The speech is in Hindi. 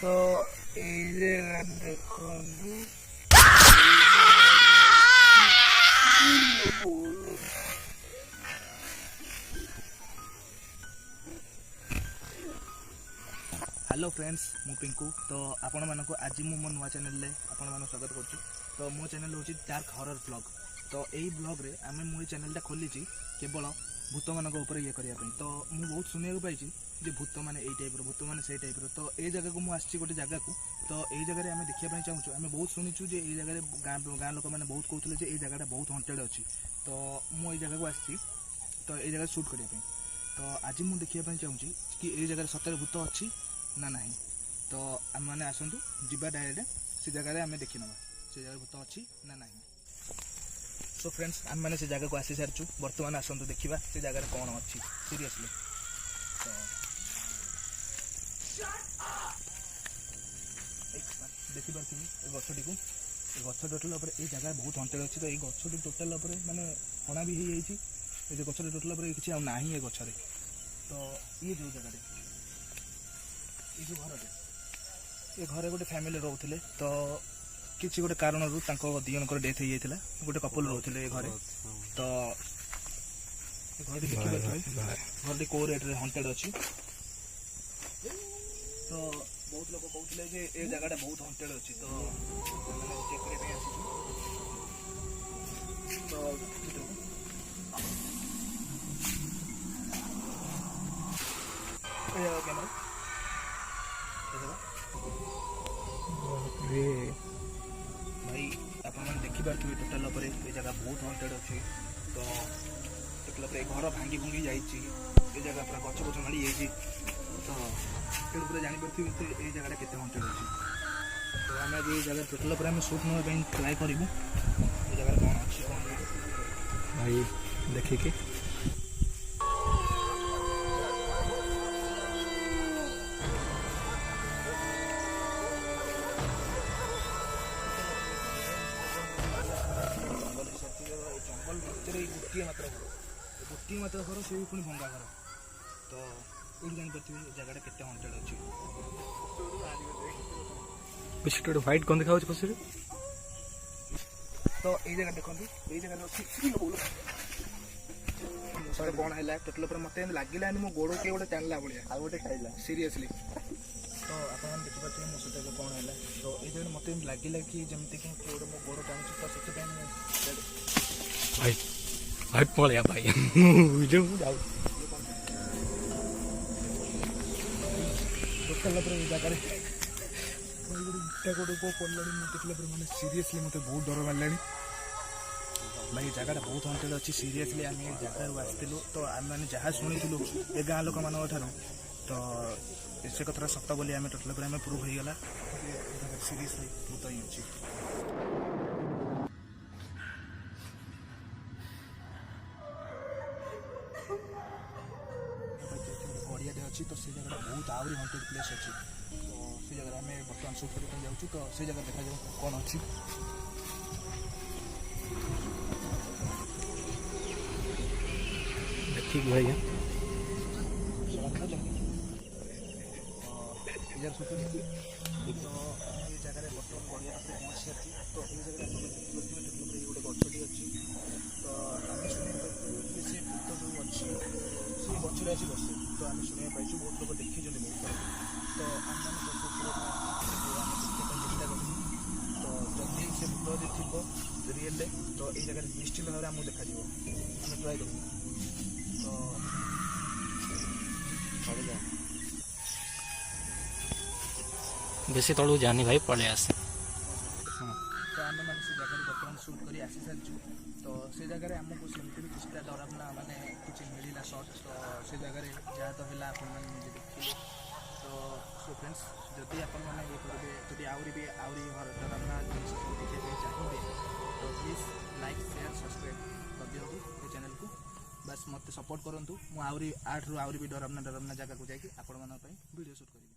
तो ये देखो हेलो फ्रेंड्स मु पिंकू तो आपण मानक आज मो नुआ चैनल आपण मान स्वागत करुँ। तो मो चैनल हूँ डार्क हॉरर ब्लॉग। तो यही ब्लॉग रे आम मु चैनलटा खोली केवल भूत मानक ये करने। तो मुझे बहुत शुणा पाई जे भूत मैंने यही टाइप भूत मैंने से टाइप। तो ये जगह को मुझे गोटे जगह को तो यही जगह आम देखा चाहूँ। आम बहुत शुणुचु जे ये जगह गाँ लोक मैंने बहुत कहते ये जगह बहुत हंटेड अच्छी। तो मुझे जगह को आसी तो ये जगह शूट करने। तो आज मुझे देखा चाहूँ कि ये जगह सतरे भूत अच्छी ना नहीं। तो आम मैंने आसतु जीवा डायरेक्ट से जगह आम देखी नवा से जगह भूत अच्छी ना नहीं। सो फ्रेंड्स आम मैंने से जगह को आसी सारी बर्तमान आसतु देखा से जगह कौन अच्छी सीरियसली। तो देखिपी गछटी को गछ टोटाल ये जगह बहुत हंटेड अच्छी। तो ये गछटी टोटाल माने हणा भी हो जाए गछटी टोटाल किसी ना ये गचरे। तो ये जो जगह ये जो घर ये घरे गोटे फैमिली रोते। तो किसी गोटे कारण दिजनकर डेथ हो जाता गोटे कपल रोते घरे। तो घर घर को रेट हंटेड अच्छी। तो बहुत लोग कहते जे ये जगह बहुत हंटेड अच्छी। तो चेक करने कैमरा भाई आप देखिपे टोटाल ये जगह बहुत हंटेड अच्छी। तो टोटाल घर भांगी भूंगी जाए जगह पूरा गच गच माड़ी जाइए। तो पूरा जापर ये जगह के हंटेड अच्छी। तो आम आज ये जगह टोटाल आम सुट नापी ट्राए करूँ ये जगह कौन अच्छी कौन भाई देखिए। गोटे मात्र घर से पुणी भंगा घर। तो ये जानते जगह के हंटेड अच्छी। व्हाइट कौन देखा पछ। तो ये जगह देखो ये जगह कौन है टोटल मत लगे मो गोड़ किए गोटे टाणला भाया गोटे खाइला सीरीयसली। तो आप देखिए मो सहित कौन है। तो ये जगह मत लगे कि जमती कि गोटे मो गोड़ टाणुची। तो से भाई पड़िया भाई जगह गोटे को पड़ा देखला मैंने सीरीयसली मत बहुत डर मारे भाई जगह बहुत हंटेड अच्छी सीरीयसली। आम ये जगह आसलु तो आम मैंने जहाँ शुणुलु ए गाँ लोक मान तो से कथा सत बोली आम टोटाल आम प्रूव होगा सीरीयसली भूत ही अच्छी। गड़िया अच्छी तो से जगह बहुत आहरी हंटेड प्लेस अच्छी। तो से जगह आम बर्तमान शूट करके जाऊँ। तो से जगह देखा जाए कौन अच्छी। ठीक है भैया तो ये जगह बर्तमान गड़िया पहुँची अच्छी। तो ये जगह गोटे गछटी अच्छी। तो आम शुणी से भूत जो अच्छी से गचरे आसी बसे। तो आम शुणा पाई बहुत लोग देखी बहुत थर। तो आम चेष्टा करूँ। तो जदि से भूत थी रियल तो ये जगह निश्चित भाव आमको देखा आम ट्राए करूँ। तो बेसी तलू जानी भाई पड़े आसे। हाँ तो आम मैंने से जगह बर्तमान शूट कर आसी सारी। तो से जगह आमको सेमती भी किसी डरावना माने किसी मिलला सर्ट। तो से जगह जहाँ तो है आप देखिए। तो सो फ्रेंड्स जदि आप ये करेंगे जब आहरी भी आहरी डरावना जिन देखा चाहिए तो प्लीज लाइक शेयर सब्सक्राइब कर दिखाँ ये चैनल को। बस मत सपोर्ट करूँ। मुझे आहरी 8 रु आहरी भी डरावना जगह को जाकि आपण वीडियो शूट करी।